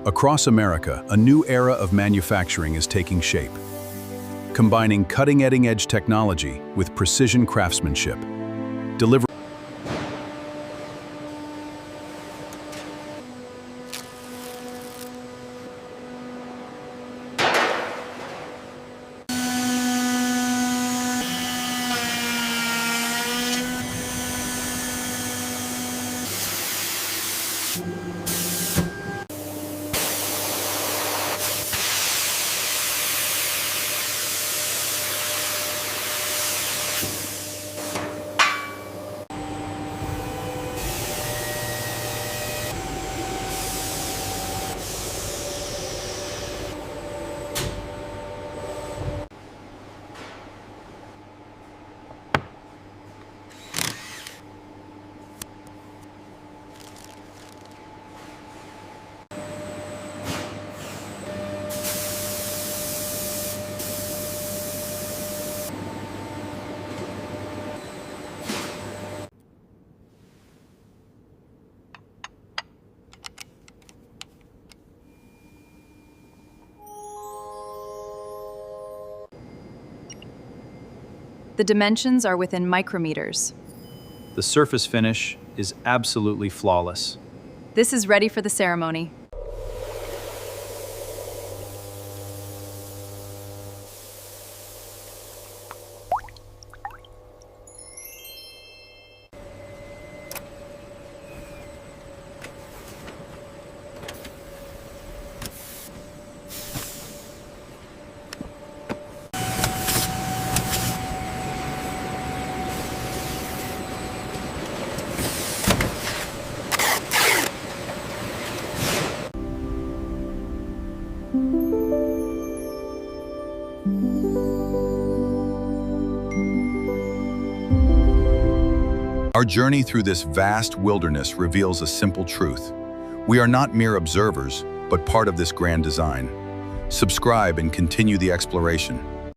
Across America, a new era of manufacturing is taking shape, combining cutting-edge technology with precision craftsmanship. Delivering The dimensions are within micrometers. The surface finish is absolutely flawless. This is ready for the ceremony. Our journey through this vast wilderness reveals a simple truth. We are not mere observers, but part of this grand design. Subscribe and continue the exploration.